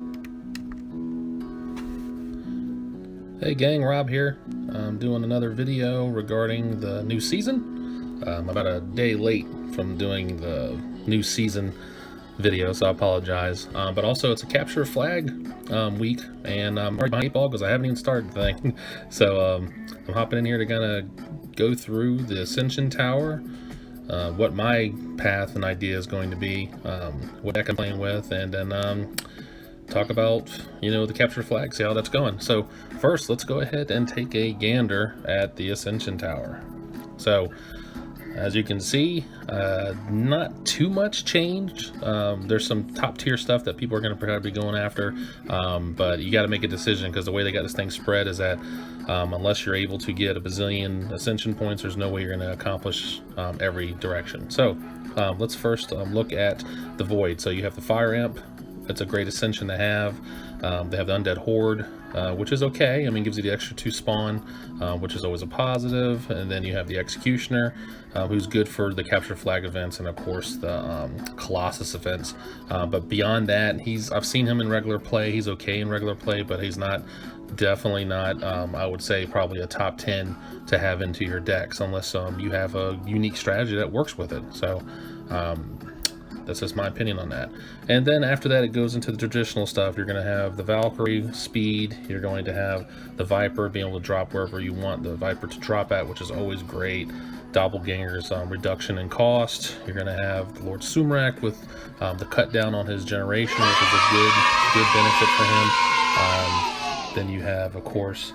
Hey gang, Rob here. I'm doing another video regarding the new season. I'm about a day late from doing the new season video, so I apologize. But also, it's a capture flag week, and I'm already behind 8 ball because I haven't even started the thing. So I'm hopping in here to kind of go through the Ascension Tower, what my path and idea is going to be, what deck I'm playing with, and then talk about, the capture flag, see how that's going. So first, let's go ahead and take a gander at the Ascension Tower. So as you can see, not too much changed. There's some top tier stuff that people are going to probably be going after, but you got to make a decision because the way they got this thing spread is that unless you're able to get a bazillion ascension points, there's no way you're going to accomplish every direction. So let's first look at the Void. So you have the Fire Imp. It's a great ascension to have. They have the Undead Horde, which is okay. I mean, gives you the extra 2 spawn, which is always a positive. And then you have the Executioner, who's good for the capture flag events and of course the Colossus events. But beyond that, I've seen him in regular play. He's okay in regular play, but he's definitely not, I would say probably a top 10 to have into your decks unless you have a unique strategy that works with it. So that's just my opinion on that. And then after that, it goes into the traditional stuff. You're going to have the Valkyrie speed. You're going to have the Viper being able to drop wherever you want the Viper to drop at, which is always great. Doppelganger's reduction in cost. You're going to have the Lord Sumrak with the cut down on his generation, which is a good benefit for him. Then you have, of course,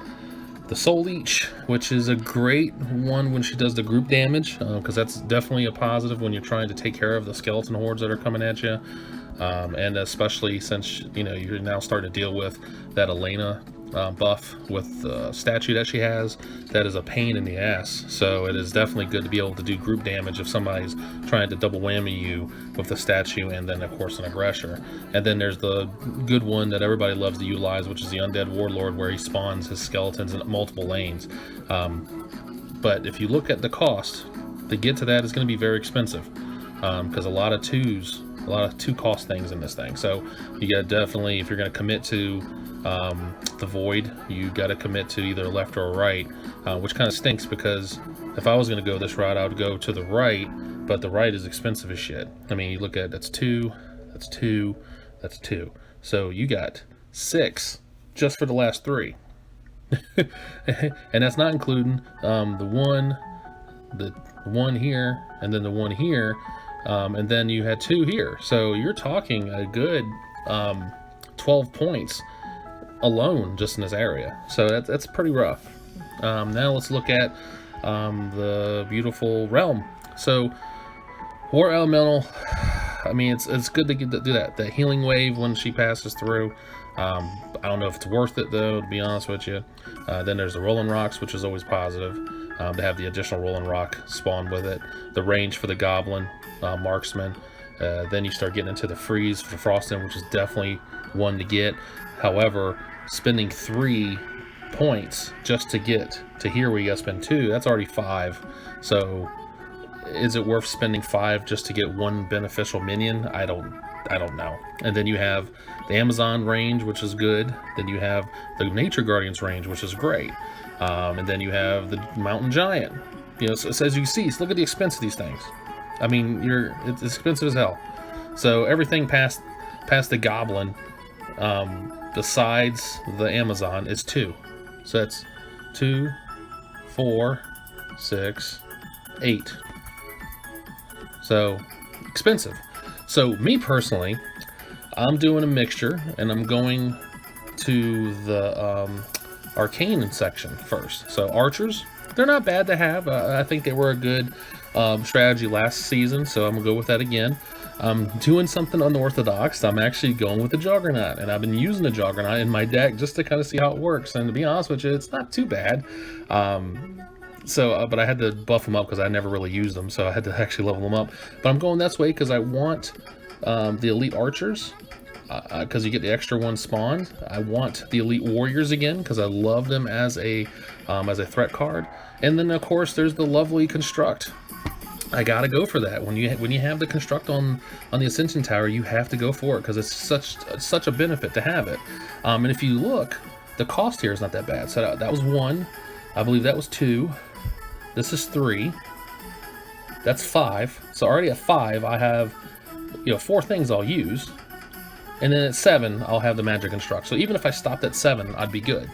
the Soul Leech, which is a great one when she does the group damage, because that's definitely a positive when you're trying to take care of the skeleton hordes that are coming at you, and especially since you're now starting to deal with that Elena buff with the statue that she has. That is a pain in the ass, so it is definitely good to be able to do group damage if somebody's trying to double whammy you with the statue and then of course an aggressor. And then there's the good one that everybody loves to utilize, which is the Undead Warlord, where he spawns his skeletons in multiple lanes. But if you look at the cost to get to that, is going to be very expensive, because a lot of 2 cost things in this thing. So you got definitely, if you're going to commit to the Void, you got to commit to either left or right, which kind of stinks because if I was going to go this route, I would go to the right, but the right is expensive as shit. I mean, you look at that's 2, that's 2, that's 2. So you got 6 just for the last 3. And that's not including the one here, and then the one here, and then you had 2 here. So you're talking a good 12 points alone just in this area. So that's pretty rough. Now let's look at the beautiful Realm. So War Elemental, I mean, it's good to do that. The healing wave when she passes through. I don't know if it's worth it though, to be honest with you. Then there's the Rolling Rocks, which is always positive. To have the additional Rolling Rock spawn with it. The range for the Goblin Marksman. Then you start getting into the freeze for Frostin', which is definitely one to get. However, spending 3 points just to get to here where you gotta spend 2, that's already 5. So is it worth spending 5 just to get 1 beneficial minion? I don't know. And then you have the Amazon range, which is good. Then you have the Nature Guardians range, which is great. And then you have the Mountain Giant. So as you see, look at the expense of these things. I mean, it's expensive as hell. So everything past the Goblin, besides the Amazon, is 2. So that's 2, 4, 6, 8. So expensive. So me personally, I'm doing a mixture, and I'm going to the arcane section first. So archers, they're not bad to have. I think they were a good strategy last season, so I'm gonna go with that again. I'm doing something unorthodox. I'm actually going with the Juggernaut, and I've been using the Juggernaut in my deck just to kind of see how it works. And to be honest with you, it's not too bad. But I had to buff them up because I never really used them, so I had to actually level them up. But I'm going this way because I want the Elite Archers, because you get the extra 1 spawned. I want the Elite Warriors again because I love them as a threat card. And then of course there's the lovely Construct. I gotta go for that. When you have the construct on the Ascension Tower, you have to go for it because it's such a benefit to have it. And if you look, the cost here is not that bad. So that was 1. I believe that was 2. This is 3. That's 5. So already at 5, I have 4 things I'll use. And then at 7, I'll have the Magic Construct. So even if I stopped at 7, I'd be good.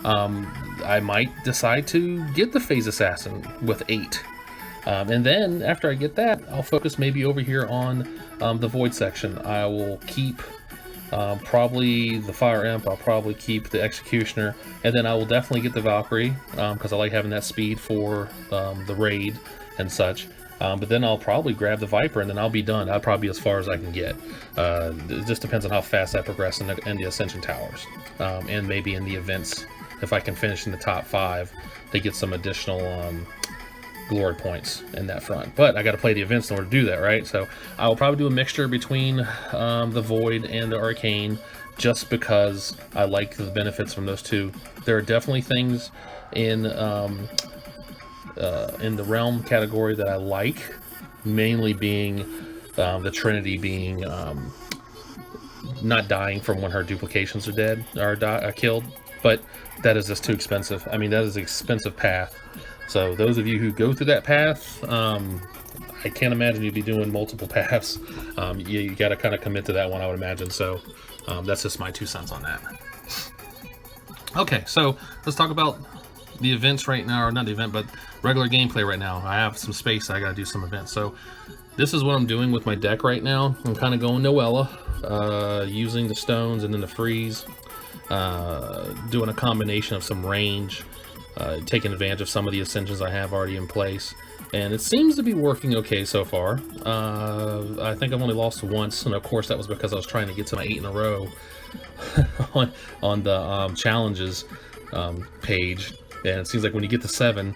I might decide to get the Phase Assassin with 8. And then after I get that, I'll focus maybe over here on the Void section. I will keep probably the Fire Imp, I'll probably keep the Executioner, and then I will definitely get the Valkyrie, because I like having that speed for the raid and such. But then I'll probably grab the Viper, and then I'll be done. I'll probably be as far as I can get. It just depends on how fast I progress in the Ascension Towers. And maybe in the events, if I can finish in the top 5, they get some additional glory points in that front. But I got to play the events in order to do that, right? So I will probably do a mixture between the Void and the Arcane, just because I like the benefits from those two. There are definitely things in the Realm category that I like, mainly being the Trinity being not dying from when her duplications are dead or killed, but that is just too expensive. I mean, that is an expensive path. So those of you who go through that path, I can't imagine you'd be doing multiple paths. You got to kind of commit to that one, I would imagine. So that's just my 2 cents on that. Okay, so let's talk about the events right now, or not the event, but regular gameplay right now. I have some space, I got to do some events. So this is what I'm doing with my deck right now. I'm kind of going Noella, using the stones and then the freeze, doing a combination of some range, taking advantage of some of the ascensions I have already in place, and it seems to be working okay so far. I think I've only lost once, and of course that was because I was trying to get to my 8 in a row on the challenges page, and it seems like when you get to 7,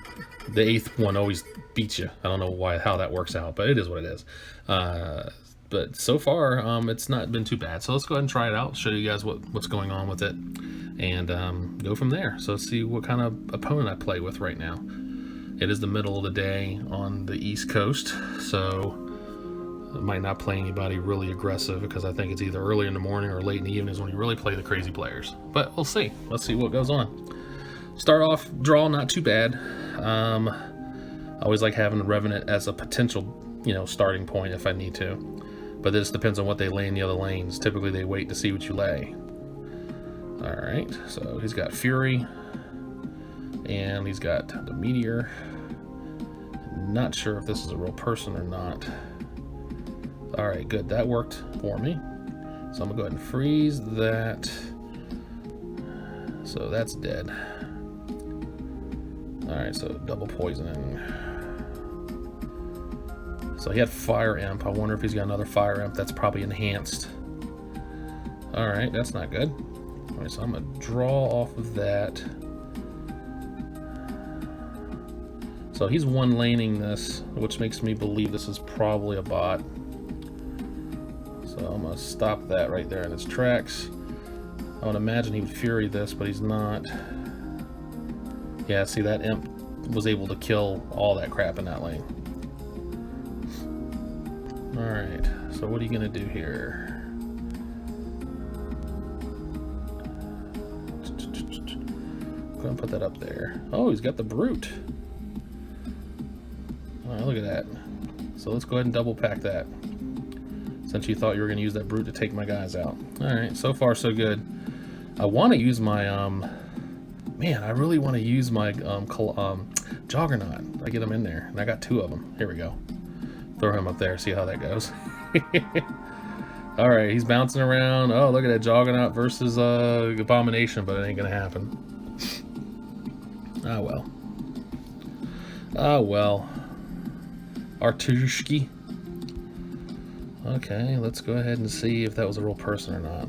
the 8th one always beats you. I don't know how that works out, but it is what it is. But so far, it's not been too bad. So let's go ahead and try it out, show you guys what's going on with it, and go from there. So let's see what kind of opponent I play with right now. It is the middle of the day on the East Coast, so I might not play anybody really aggressive, because I think it's either early in the morning or late in the evening is when you really play the crazy players. But we'll see. Let's see what goes on. Start off, draw not too bad. I always like having the Revenant as a potential, starting point if I need to. But this depends on what they lay in the other lanes. Typically they wait to see what you lay. Alright, so he's got Fury, and he's got the Meteor. Not sure if this is a real person or not. Alright, good, that worked for me. So I'm gonna go ahead and freeze that. So that's dead. Alright, so double poisoning. So he had Fire Imp. I wonder if he's got another Fire Imp that's probably enhanced. Alright, that's not good. Alright, so I'm going to draw off of that. So he's one laning this, which makes me believe this is probably a bot. So I'm going to stop that right there in its tracks. I would imagine he would Fury this, but he's not. Yeah, see, that Imp was able to kill all that crap in that lane. Alright, so what are you going to do here? Go ahead and put that up there. Oh, he's got the Brute. Alright, look at that. So let's go ahead and double pack that, since you thought you were going to use that Brute to take my guys out. Alright, so far so good. I want to use my, man, I really want to use my Juggernaut. I get him in there, and I got 2 of them. Here we go. Throw him up there, see how that goes. Alright, he's bouncing around. Oh, look at that Juggernaut versus Abomination, but it ain't gonna happen. Ah, well. Ah, well. Artushki. Okay, let's go ahead and see if that was a real person or not.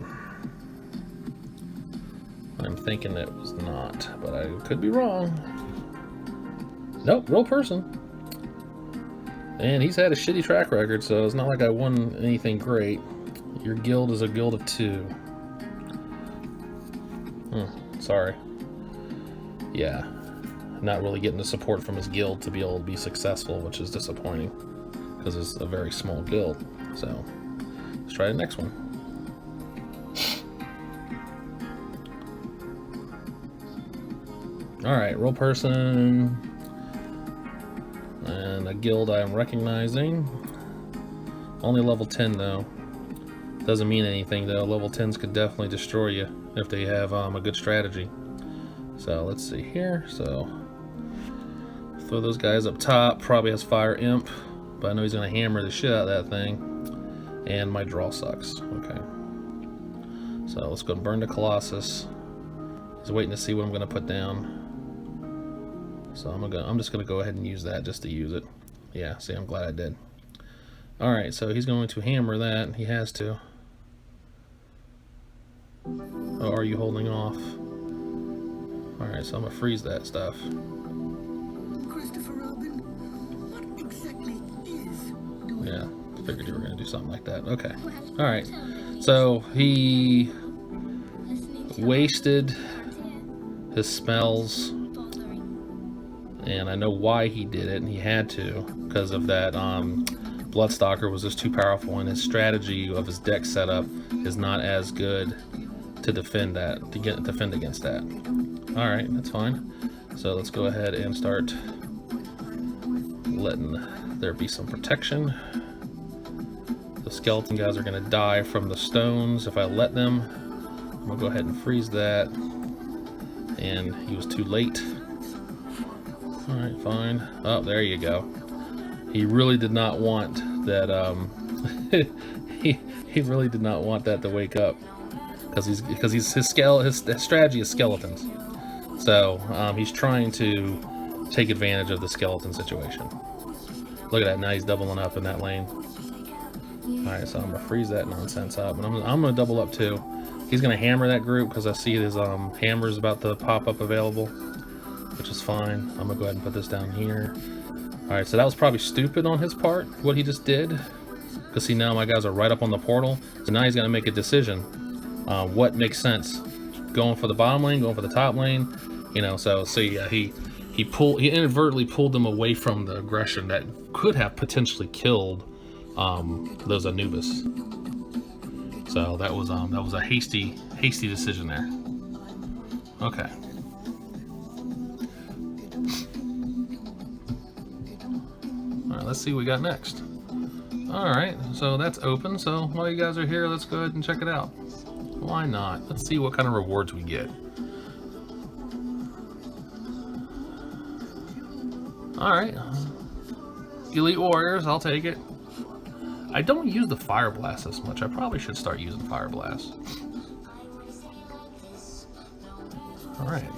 I'm thinking it was not, but I could be wrong. Nope, real person. And he's had a shitty track record, so it's not like I won anything great. Your guild is a guild of 2. Sorry. Yeah, not really getting the support from his guild to be able to be successful, which is disappointing. because it's a very small guild. So let's try the next one. Alright, role person, and a guild I am recognizing. Only level 10 though. Doesn't mean anything though. Level 10s could definitely destroy you if they have a good strategy. So let's see here. So throw those guys up top. Probably has Fire Imp, but I know he's gonna hammer the shit out of that thing. And my draw sucks. Okay. So let's go burn the Colossus. He's waiting to see what I'm gonna put down. So I'm just gonna go ahead and use that just to use it. Yeah, see, I'm glad I did. Alright, so he's going to hammer that. He has to. Oh, are you holding off? Alright, so I'm gonna freeze that stuff. Christopher Robin, what exactly is? Yeah, figured you were gonna do something like that. Okay. Alright. So he wasted his spells, and I know why he did it, and he had to, because of that Bloodstalker was just too powerful, and his strategy of his deck setup is not as good to defend that, defend against that. Alright, that's fine. So let's go ahead and start letting there be some protection. The skeleton guys are going to die from the stones if I let them. I'm going to go ahead and freeze that. And he was too late. Alright, fine. Oh, there you go. He really did not want that, he really did not want that to wake up. Because his strategy is skeletons. So, he's trying to take advantage of the skeleton situation. Look at that, now he's doubling up in that lane. Alright, so I'm going to freeze that nonsense up. And I'm going to double up too. He's going to hammer that group because I see his hammers about to pop up available, which is fine. I'm going to go ahead and put this down here. Alright, so that was probably stupid on his part, what he just did. Because see, now my guys are right up on the portal. So now he's going to make a decision. What makes sense? Going for the bottom lane, going for the top lane? You know, so yeah, he inadvertently pulled them away from the aggression that could have potentially killed those Anubis. So that was a hasty decision there. Okay. All right, let's see what we got next. All right, so that's open. So while you guys are here, let's go ahead and check it out. Why not? Let's see what kind of rewards we get. All right, Elite Warriors, I'll take it. I don't use the Fire Blast as much. I probably should start using Fire Blast. Alright.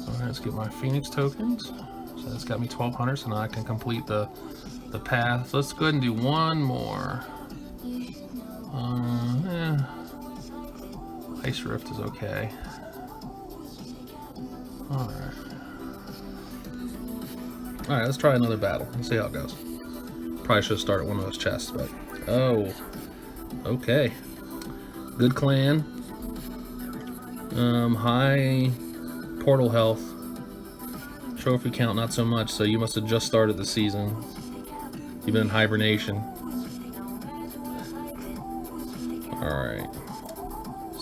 Alright, let's get my Phoenix tokens. So that's got me 1200, so now I can complete the path. So let's go ahead and do one more. Yeah. Ice Rift is okay. Alright. Alright, let's try another battle. Let's see how it goes. Probably should have started one of those chests, but... Oh. Okay. Good clan. High portal health. Trophy count, not so much, so you must have just started the season. You've been in hibernation. Alright.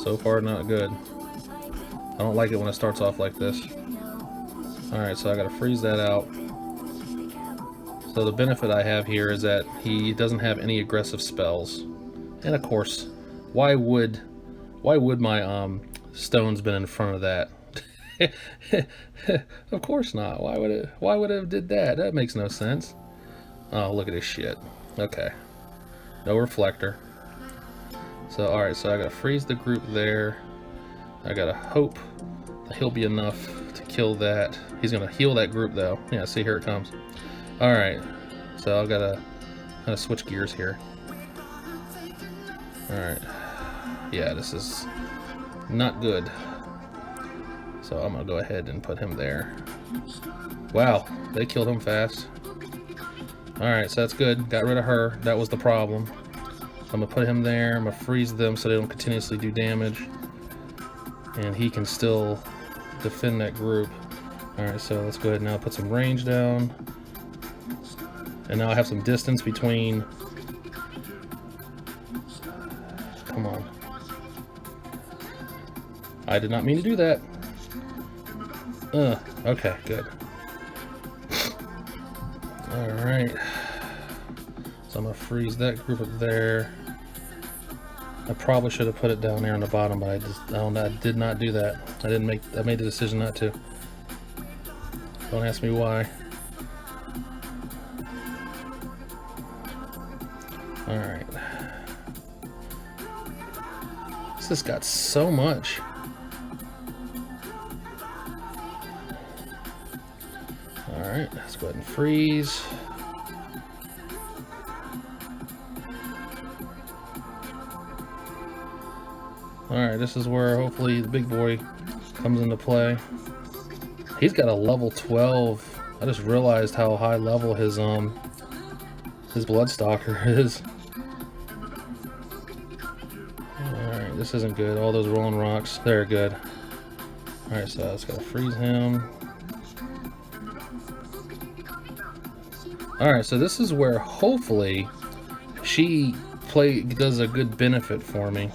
So far, not good. I don't like it when it starts off like this. Alright, so I gotta freeze that out. So the benefit I have here is that he doesn't have any aggressive spells. And of course, why would my stones been in front of that? Of course not. Why would it have did that? That makes no sense. Oh, look at this shit. Okay. No reflector. So alright, so I gotta freeze the group there. I gotta hope that he'll be enough to kill that. He's gonna heal that group though. Yeah, see, here it comes. Alright, so I've gotta kind of switch gears here. Alright. Yeah, this is not good. So I'm gonna go ahead and put him there. Wow, they killed him fast. Alright, so that's good. Got rid of her. That was the problem. So I'm gonna put him there. I'm gonna freeze them so they don't continuously do damage. And he can still defend that group. Alright, so let's go ahead and now put some range down. And now I have some distance between. Come on. I did not mean to do that. Okay, good. Alright. So I'm going to freeze that group up there. I probably should have put it down there on the bottom, but I did not do that. I made the decision not to. Don't ask me why. Alright. This has got so much. Alright, let's go ahead and freeze. Alright, this is where hopefully the big boy comes into play. He's got a level 12. I just realized how high level his Bloodstalker is. Alright, this isn't good. All those rolling rocks, they're good. Alright, so I just gotta freeze him. Alright, so this is where hopefully she does a good benefit for me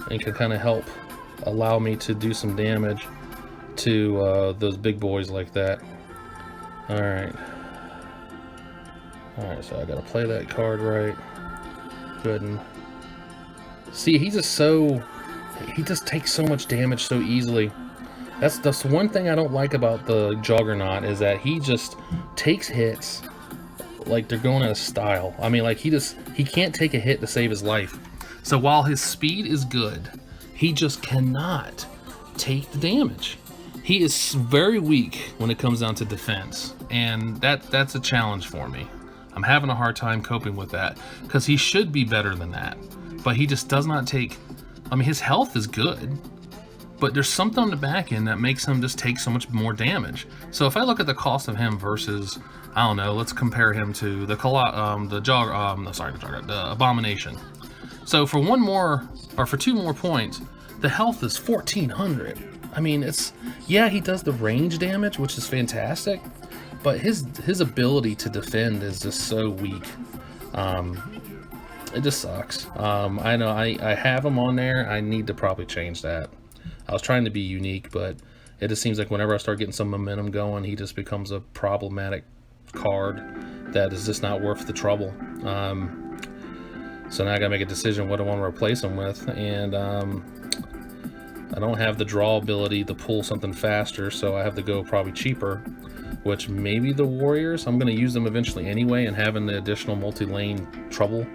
and can kind of help allow me to do some damage to those big boys like that. Alright. Alright, so I gotta play that card right. Good. And see, he just takes so much damage so easily. That's one thing I don't like about the Juggernaut, is that he just takes hits like they're going out of style. I mean, like he can't take a hit to save his life. So while his speed is good, he just cannot take the damage. He is very weak when it comes down to defense, and that's a challenge for me. I'm having a hard time coping with that, because he should be better than that, but he just does not take. I mean, his health is good, but there's something on the back end that makes him just take so much more damage. So if I look at the cost of him versus, I don't know, let's compare him to the Abomination. So for for 2 more points, the health is 1400. I mean, yeah, he does the range damage, which is fantastic, but his ability to defend is just so weak. It just sucks. I know I have him on there. I need to probably change that. I was trying to be unique, but it just seems like whenever I start getting some momentum going, he just becomes a problematic card that is just not worth the trouble. So now I gotta make a decision what I want to replace him with, and I don't have the draw ability to pull something faster, so I have to go probably cheaper, which maybe the Warriors. I'm gonna use them eventually anyway, and having the additional multi-lane trouble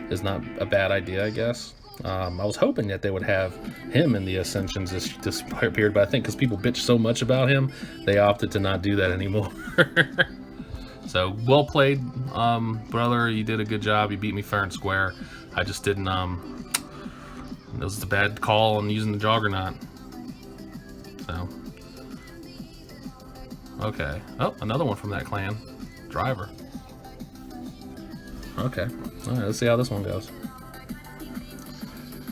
is not a bad idea, I guess. I was hoping that they would have him in the Ascensions this period, but I think because people bitch so much about him, they opted to not do that anymore. So, well played, brother. You did a good job. You beat me fair and square. I just didn't, it was a bad call on using the Juggernaut. So. Okay. Oh, another one from that clan. Driver. Okay. Alright, let's see how this one goes.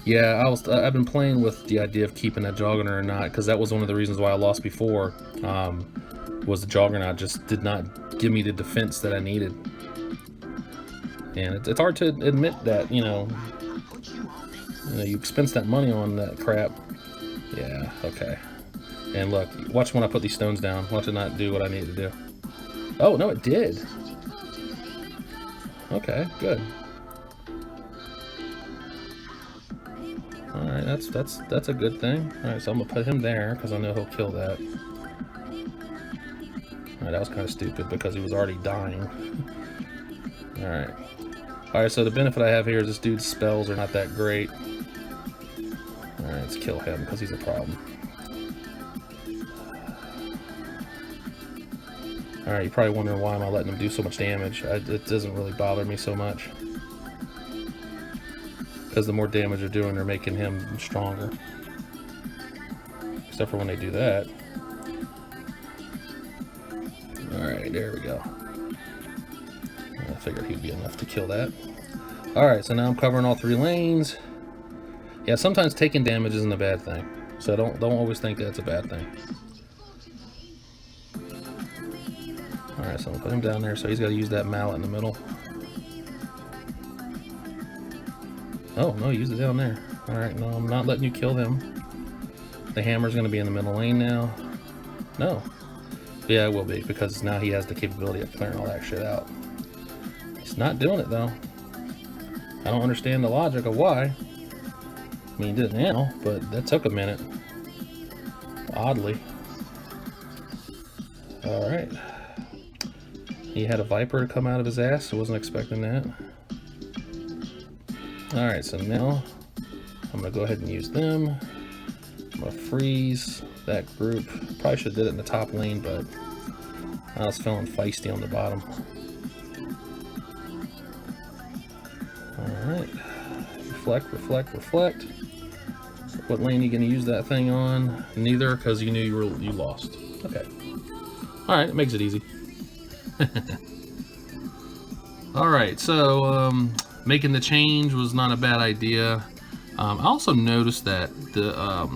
Yeah, I've been playing with the idea of keeping that Juggernaut or not, because that was one of the reasons why I lost before. Was the Juggernaut just did not give me the defense that I needed. And it's hard to admit that, you know, you expense that money on that crap. Yeah, okay. And look, watch when I put these stones down. Watch it not do what I need to do. Oh, no, it did. Okay, good. Alright, that's a good thing. Alright, so I'm gonna put him there, because I know he'll kill that. Alright, that was kind of stupid, because he was already dying. Alright. Alright, so the benefit I have here is this dude's spells are not that great. Alright, let's kill him, because he's a problem. Alright, you're probably wondering why am I letting him do so much damage. It doesn't really bother me so much. Because the more damage they're doing, they're making him stronger. Except for when they do that. Alright, there we go. I figured he'd be enough to kill that. Alright, so now I'm covering all 3 lanes. Yeah, sometimes taking damage isn't a bad thing. So don't always think that's a bad thing. Alright, so I'll put him down there, so he's got to use that mallet in the middle. Oh, no, use it down there. Alright, no, I'm not letting you kill them. The hammer's going to be in the middle lane now. No. Yeah, it will be, because now he has the capability of clearing all that shit out. He's not doing it, though. I don't understand the logic of why. I mean, he did it now, but that took a minute. Oddly. Alright. He had a viper come out of his ass, so wasn't expecting that. Alright, so now I'm going to go ahead and use them. I'm going to freeze that group. Probably should have did it in the top lane, but I was feeling feisty on the bottom. Alright. Reflect, reflect, reflect. What lane are you going to use that thing on? Neither, because you knew you lost. Okay. Alright, it makes it easy. Alright, so making the change was not a bad idea. I also noticed that the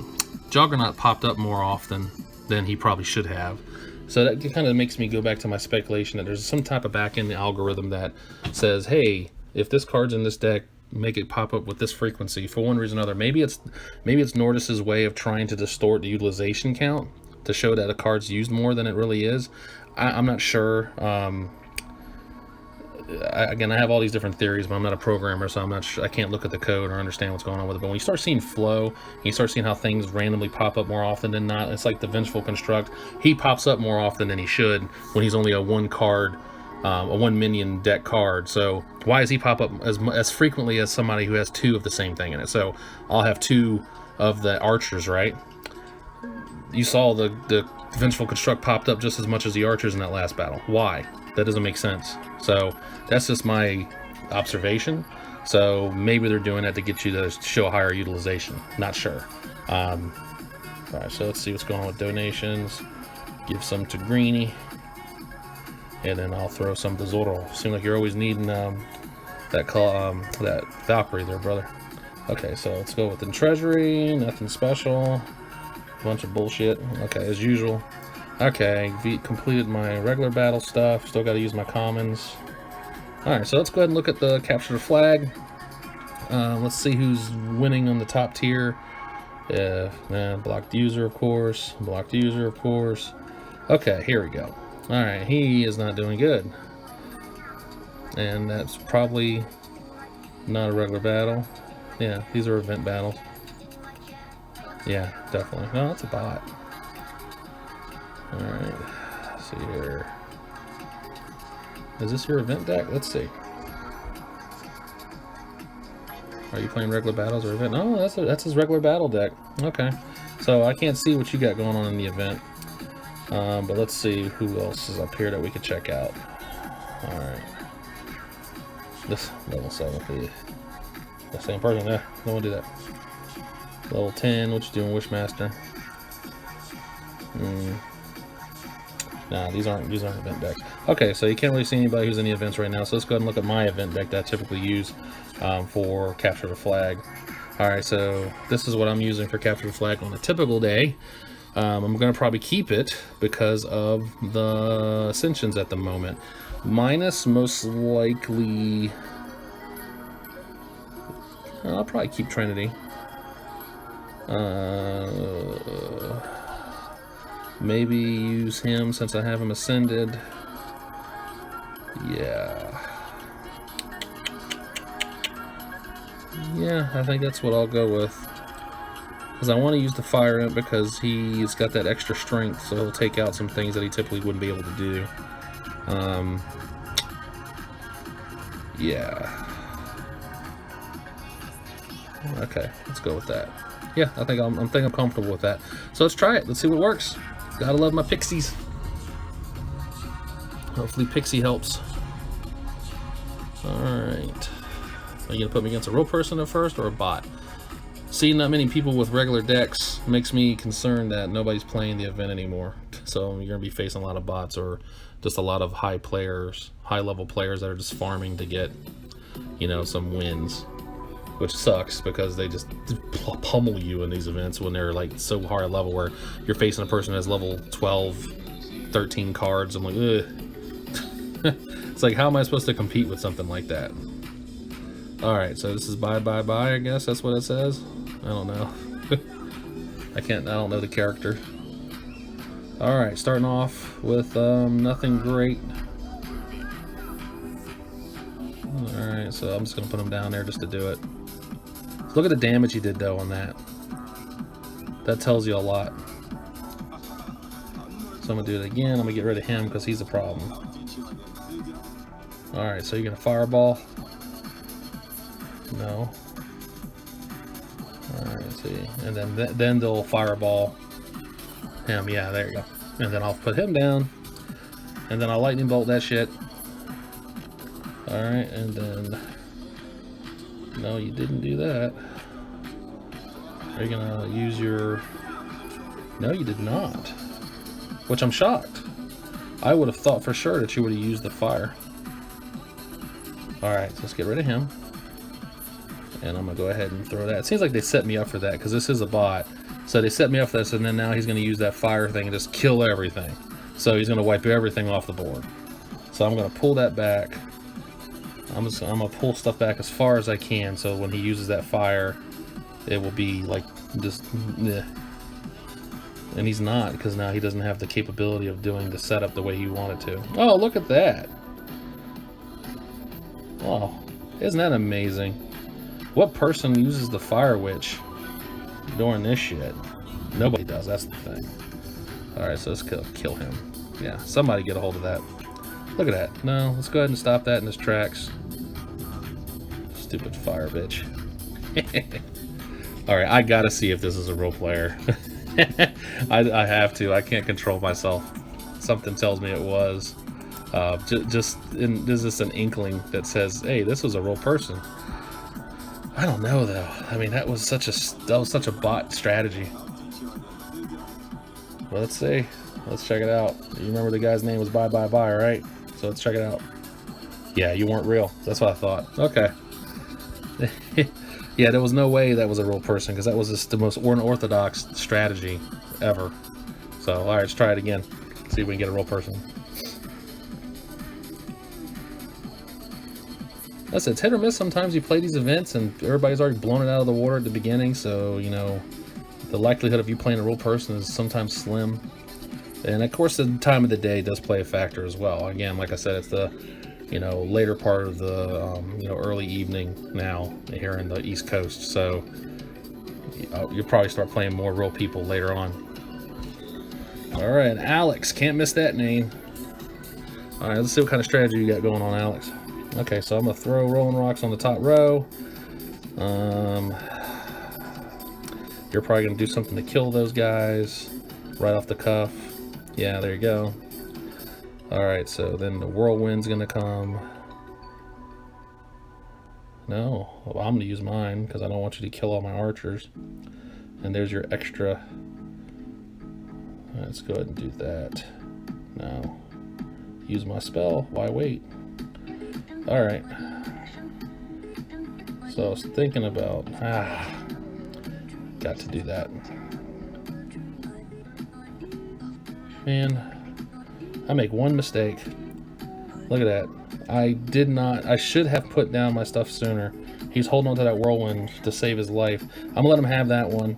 Juggernaut popped up more often than he probably should have. So that kind of makes me go back to my speculation that there's some type of back-end algorithm that says, hey, if this card's in this deck, make it pop up with this frequency for one reason or another. Maybe it's Nordis's way of trying to distort the utilization count to show that a card's used more than it really is. I'm not sure. Again, I have all these different theories, but I'm not a programmer, so I'm not sure, I can't look at the code or understand what's going on with it. But when you start seeing flow, and you start seeing how things randomly pop up more often than not, it's like the Vengeful Construct. He pops up more often than he should when he's only a one minion deck card. So why does he pop up as frequently as somebody who has two of the same thing in it? So I'll have two of the archers, right? You saw the Vengeful Construct popped up just as much as the archers in that last battle. Why? That doesn't make sense. So that's just my observation. So maybe they're doing that to get you to show a higher utilization. Not sure. Alright, so let's see what's going on with donations. Give some to Greenie. And then I'll throw some to Zoro. Seems like you're always needing that Valkyrie there, brother. Okay, so let's go with the treasury. Nothing special. Bunch of bullshit. Okay, as usual. Okay, completed my regular battle stuff. Still got to use my commons. Alright, so let's go ahead and look at the capture the flag. Let's see who's winning on the top tier. Blocked user, of course. Blocked user, of course. Okay, here we go. Alright, he is not doing good. And that's probably not a regular battle. Yeah, these are event battles. Yeah, definitely. No, that's a bot. Alright, let's see here. Is this your event deck? Let's see. Are you playing regular battles or event? No, that's his regular battle deck. Okay. So I can't see what you got going on in the event. But let's see who else is up here that we could check out. Alright. This level 7 for you. The same person, yeah, don't want to do that. Level 10, what you doing, Wishmaster? Nah, these aren't event decks. Okay, so you can't really see anybody who's in the events right now, so let's go ahead and look at my event deck that I typically use for Capture the Flag. Alright, so this is what I'm using for Capture the Flag on a typical day. I'm going to probably keep it because of the Ascensions at the moment. Minus, most likely... I'll probably keep Trinity. Maybe use him since I have him ascended. Yeah. Yeah, I think that's what I'll go with. Because I want to use the Fire Imp because he's got that extra strength, so he'll take out some things that he typically wouldn't be able to do. Yeah. Okay, let's go with that. Yeah, I think I'm comfortable with that. So let's try it. Let's see what works. Gotta love my pixies. Hopefully Pixie helps. Alright. Are you gonna put me against a real person at first or a bot? Seeing not many people with regular decks makes me concerned that nobody's playing the event anymore. So you're gonna be facing a lot of bots or just a lot of high level players that are just farming to get, you know, some wins. Which sucks because they just pummel you in these events when they're like so high level where you're facing a person who has level 12, 13 cards. I'm like, ugh, It's like, how am I supposed to compete with something like that? Alright, so this is bye bye bye, I guess that's what it says. I don't know. I don't know the character. Alright, starting off with nothing great. Alright, so I'm just going to put him down there just to do it. Look at the damage he did though on that. That tells you a lot. So I'm going to do it again. I'm going to get rid of him because he's a problem. Alright, so you're going to fireball? No. Alright, see. And then they'll fireball him. Yeah, there you go. And then I'll put him down. And then I'll lightning bolt that shit. Alright, and then... No, you didn't do that. Are you gonna use your... No, you did not. Which I'm shocked. I would have thought for sure that you would have used the fire. Alright, so let's get rid of him. And I'm gonna go ahead and throw that. It seems like they set me up for that, because this is a bot. So they set me up for this, and then now he's gonna use that fire thing and just kill everything. So he's gonna wipe everything off the board. So I'm gonna pull that back. I'm gonna pull stuff back as far as I can, so when he uses that fire, it will be like just bleh. And he's not, because now he doesn't have the capability of doing the setup the way he wanted to. Oh, look at that! Oh, isn't that amazing? What person uses the fire witch during this shit? Nobody does, that's the thing. Alright, so let's kill him. Yeah, somebody get a hold of that. Look at that. No, let's go ahead and stop that in its tracks. Stupid fire bitch. Alright, I gotta see if this is a role player. I have to. I can't control myself. Something tells me it was. There's just an inkling that says, hey, this was a real person. I don't know though. I mean, that was such a bot strategy. Well, let's see. Let's check it out. You remember the guy's name was Bye Bye Bye, right? So let's check it out. Yeah, you weren't real. That's what I thought. Okay. Yeah, there was no way that was a real person, because that was just the most unorthodox strategy ever. So, alright, let's try it again. See if we can get a real person. That's it. It's hit or miss. Sometimes you play these events and everybody's already blown it out of the water at the beginning, so, you know, the likelihood of you playing a real person is sometimes slim. And of course, the time of the day does play a factor as well. Again, like I said, it's the, you know, later part of the, you know, early evening now here in the East Coast. So you'll probably start playing more real people later on. All right, Alex, can't miss that name. All right, let's see what kind of strategy you got going on, Alex. Okay, so I'm gonna throw rolling rocks on the top row. You're probably gonna do something to kill those guys right off the cuff. Yeah, there you go. Alright, so then the whirlwind's gonna come. No, well, I'm gonna use mine because I don't want you to kill all my archers. And there's your extra. Let's go ahead and do that. No. Use my spell. Why wait? Alright. So I was thinking about. Got to do that. Man, I make one mistake. Look at that. I should have put down my stuff sooner. He's holding on to that whirlwind to save his life. I'm gonna let him have that one.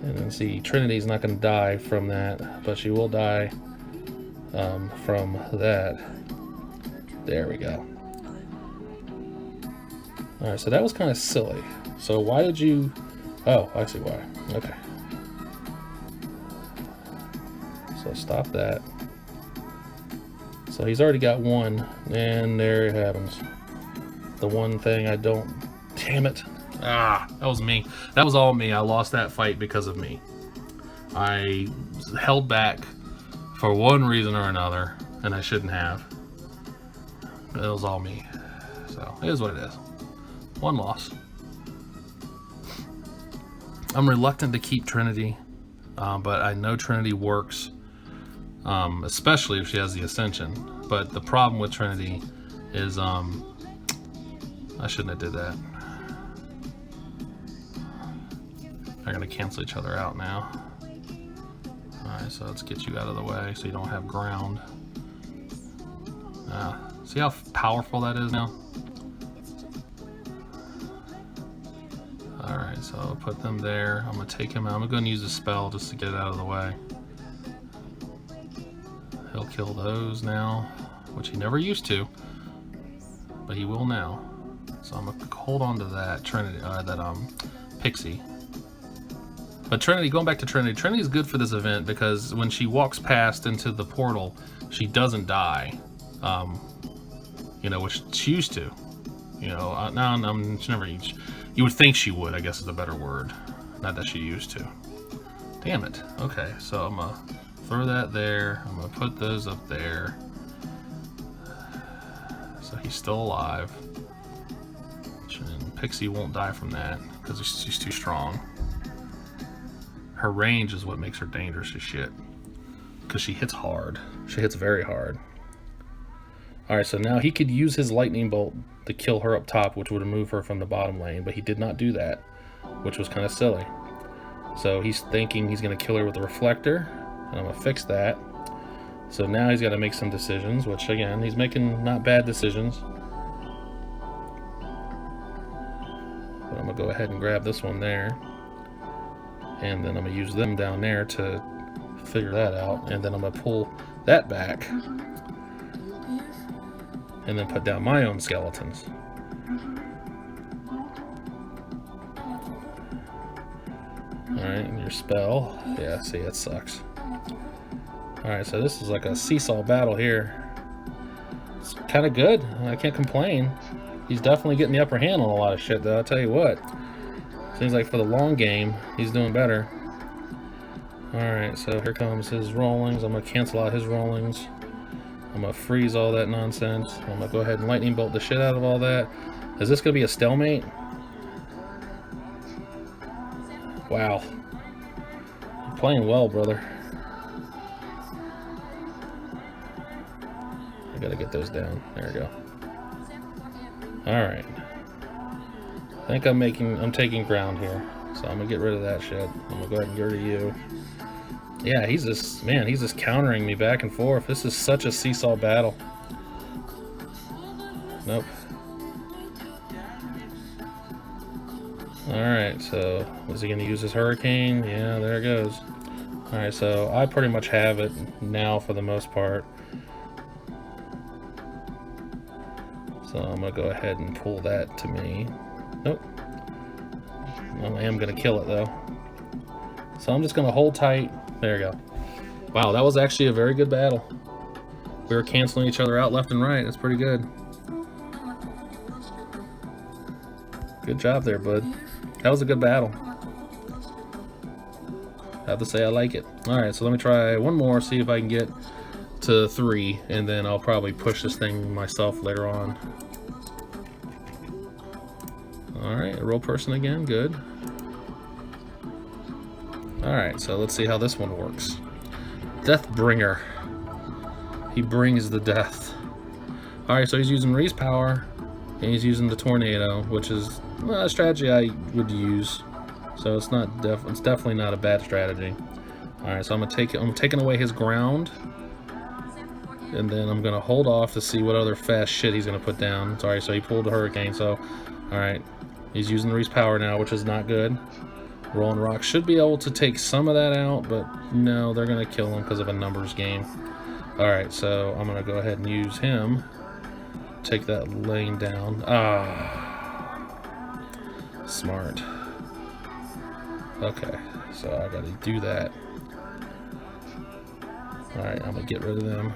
And then see, Trinity's not gonna die from that, but she will die from that. There we go. Alright, so that was kind of silly. So why did you... Oh, I see why. Okay. So stop that. So he's already got one, and there it happens. The one thing I don't... Damn it. Ah, that was me. That was all me. I lost that fight because of me. I held back for one reason or another, and I shouldn't have. It was all me. So, it is what it is. One loss. I'm reluctant to keep Trinity, but I know Trinity works, especially if she has the Ascension. But the problem with Trinity is, I shouldn't have did that. They're gonna cancel each other out now. Alright, so let's get you out of the way so you don't have ground. See how powerful that is now? Alright, so I'll put them there. I'm going to take him out. I'm going to use a spell just to get it out of the way. He'll kill those now, which he never used to, but he will now. So I'm going to hold on to that Trinity, Pixie. But Trinity, going back to Trinity, Trinity is good for this event because when she walks past into the portal, she doesn't die. You know, which she used to. You know, no, she never. You would think she would, I guess is a better word. Not that she used to. Damn it. Okay, so I'm gonna throw that there. I'm gonna put those up there. So he's still alive. And Pixie won't die from that because she's too strong. Her range is what makes her dangerous as shit. Because she hits hard. She hits very hard. Alright, so now he could use his lightning bolt to kill her up top, which would remove her from the bottom lane, but he did not do that, which was kind of silly. So he's thinking he's going to kill her with the reflector, and I'm going to fix that. So now he's got to make some decisions, which again, he's making not bad decisions. But I'm going to go ahead and grab this one there, and then I'm going to use them down there to figure that out, and then I'm going to pull that back. And then put down my own skeletons. Alright, and your spell. Yeah, see, it sucks. Alright, so this is like a seesaw battle here. It's kind of good. I can't complain. He's definitely getting the upper hand on a lot of shit, though, I'll tell you what. Seems like for the long game, he's doing better. Alright, so here comes his rollings. I'm going to cancel out his rollings. I'm going to freeze all that nonsense. I'm going to go ahead and lightning bolt the shit out of all that. Is this going to be a stalemate? Wow. You're playing well, brother. I got to get those down. There we go. Alright. I think I'm taking ground here. So I'm going to get rid of that shit. I'm going to go ahead and get rid of you. Yeah, he's just countering me back and forth. This is such a seesaw battle. Nope. Alright, so is he going to use his hurricane? Yeah, there it goes. Alright, so I pretty much have it now for the most part. So I'm going to go ahead and pull that to me. Nope. Well, I am going to kill it though. So I'm just going to hold tight. There we go. Wow, that was actually a very good battle. We were canceling each other out left and right. That's pretty good. Good job there, bud. That was a good battle. I have to say I like it. Alright, so let me try one more, see if I can get to 3, and then I'll probably push this thing myself later on. Alright, a roll person again, good. Alright, so let's see how this one works. Deathbringer. He brings the death. Alright, so he's using Ree's power, and he's using the tornado, which is a strategy I would use. So it's definitely not a bad strategy. Alright, so I'm taking away his ground, and then I'm gonna hold off to see what other fast shit he's gonna put down. Sorry, so he pulled the hurricane, so alright. He's using Ree's power now, which is not good. Rolling Rock should be able to take some of that out, but no, they're going to kill him because of a numbers game. Alright, so I'm going to go ahead and use him. Take that lane down. Ah, smart. Okay, so I got to do that. Alright, I'm going to get rid of them.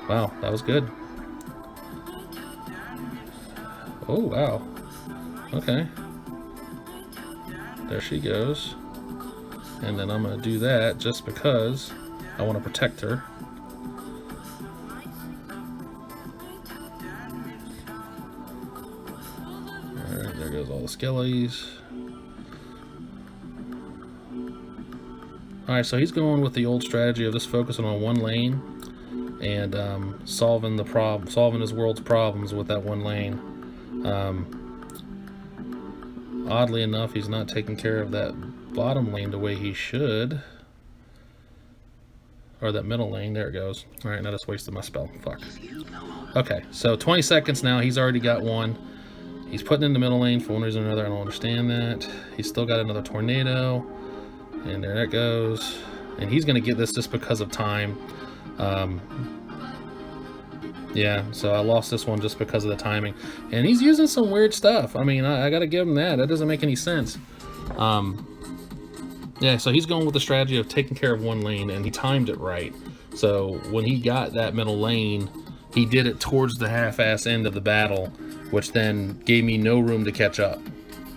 Wow, that was good. Oh, wow. Okay. There she goes. And then I'm going to do that just because I want to protect her. Alright, there goes all the skellies. Alright, so he's going with the old strategy of just focusing on one lane and solving his world's problems with that one lane. Oddly enough, he's not taking care of that bottom lane the way he should. Or that middle lane, there it goes. Alright, now just wasted my spell. Fuck. Okay, so 20 seconds now, he's already got one. He's putting in the middle lane for one reason or another, I don't understand that. He's still got another tornado. And there that goes. And he's gonna get this just because of time. Yeah, so I lost this one just because of the timing. And he's using some weird stuff. I mean, I gotta give him that. That doesn't make any sense. Yeah, so he's going with the strategy of taking care of one lane, and he timed it right. So when he got that middle lane, he did it towards the half-ass end of the battle, which then gave me no room to catch up.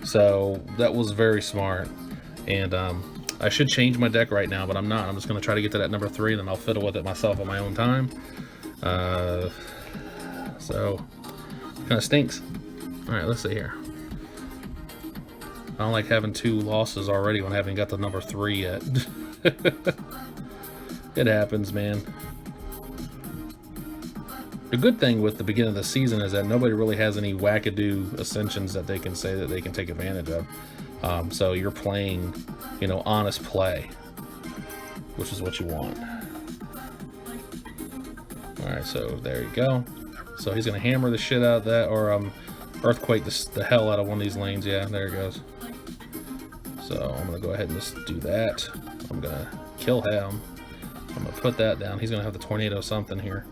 So that was very smart. And I should change my deck right now, but I'm not. I'm just going to try to get to that number 3, and then I'll fiddle with it myself at my own time. So, kind of stinks. Alright, let's see here. I don't like having 2 losses already when I haven't got the number 3 yet. It happens, man. The good thing with the beginning of the season is that nobody really has any wackadoo ascensions that they can say that they can take advantage of. So you're playing, you know, honest play, which is what you want. Alright, so there you go. So he's going to hammer the shit out of that, or earthquake the hell out of one of these lanes. Yeah, there it goes. So I'm going to go ahead and just do that. I'm going to kill him. I'm going to put that down. He's going to have the tornado something here.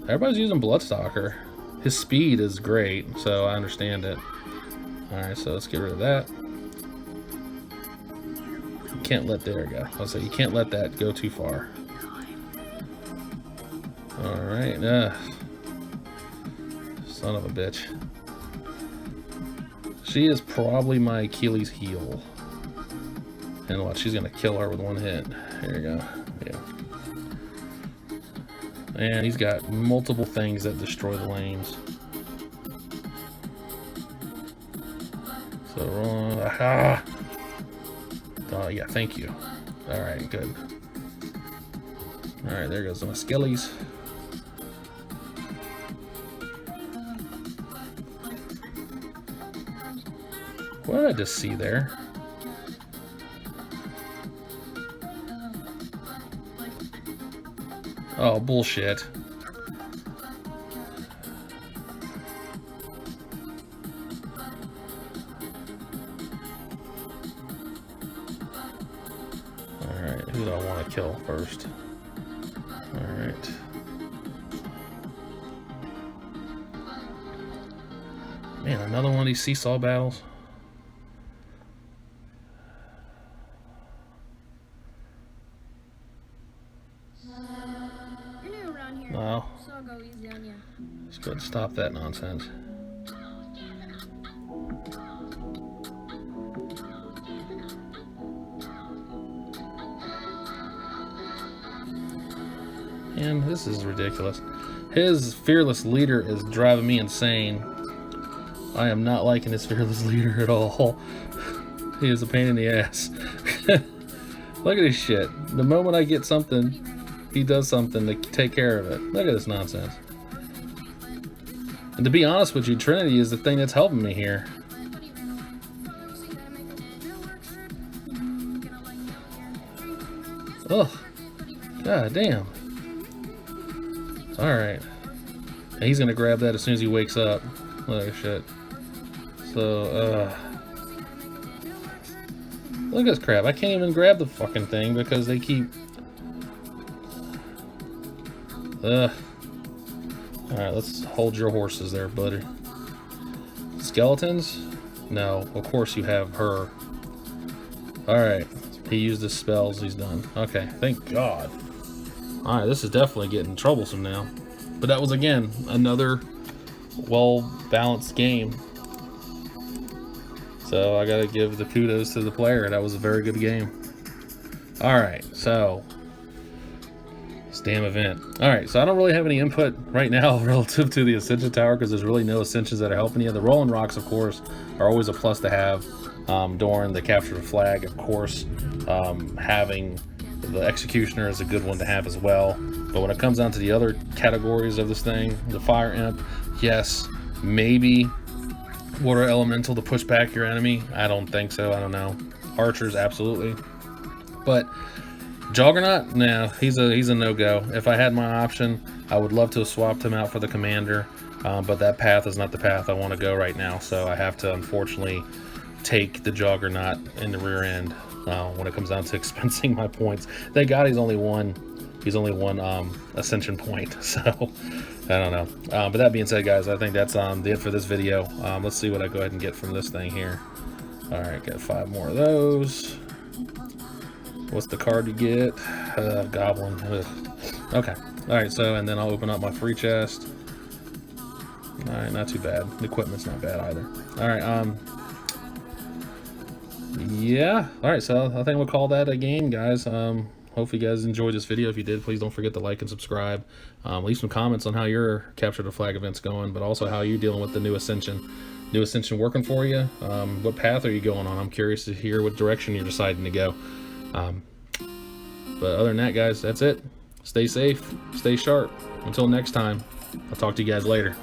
Everybody's using Bloodstalker. His speed is great, so I understand it. Alright, so let's get rid of that. You can't let, there we go. I'll say you can't let that go too far. Alright, son of a bitch. She is probably my Achilles heel. And what, she's gonna kill her with one hit. There you go. Yeah. And he's got multiple things that destroy the lanes. So, aha! Yeah, thank you. Alright, good. Alright, there goes my skillies. What did I just see there? Oh, bullshit. Alright, who do I want to kill first? Alright. Man, another one of these seesaw battles. No. Let's go ahead and stop that nonsense. And this is ridiculous. His fearless leader is driving me insane. I am not liking his fearless leader at all. He is a pain in the ass. Look at this shit. The moment I get something, he does something to take care of it. Look at this nonsense. And to be honest with you, Trinity is the thing that's helping me here. Ugh. God damn. Alright. And he's gonna grab that as soon as he wakes up. Look at shit. So, look at this crap. I can't even grab the fucking thing because they keep... Alright, let's hold your horses there, buddy. Skeletons? No, of course you have her. Alright, he used his spells, he's done. Okay, thank God. Alright, this is definitely getting troublesome now. But that was, again, another well-balanced game. So I gotta give the kudos to the player. That was a very good game. Alright, so... this damn event. Alright, so I don't really have any input right now relative to the Ascension Tower because there's really no Ascensions that are helping you. The Rolling Rocks, of course, are always a plus to have during the capture of flag. Of course, having the Executioner is a good one to have as well. But when it comes down to the other categories of this thing, the Fire Imp, yes, maybe Water elemental to push back your enemy? I don't think so. I don't know. Archers, absolutely. But Juggernaut, no, he's a no-go. If I had my option, I would love to have swapped him out for the commander, but that path is not the path I want to go right now. So I have to unfortunately take the Juggernaut in the rear end when it comes down to expensing my points. Thank God he's only one ascension point. So I don't know. But that being said, guys, I think that's it for this video. Let's see what I go ahead and get from this thing here. All right, got 5 more of those. What's the card you get? Goblin. Ugh. Okay. All right. So, and then I'll open up my free chest. All right, not too bad. The equipment's not bad either. All right. Yeah. All right. So I think we'll call that a game, guys. Hopefully you guys enjoyed this video. If you did, please don't forget to like and subscribe. Leave some comments on how your capture the flag event's going, but also how you're dealing with the new Ascension. New Ascension working for you? What path are you going on? I'm curious to hear what direction you're deciding to go. But other than that, guys, that's it. Stay safe, stay sharp. Until next time, I'll talk to you guys later.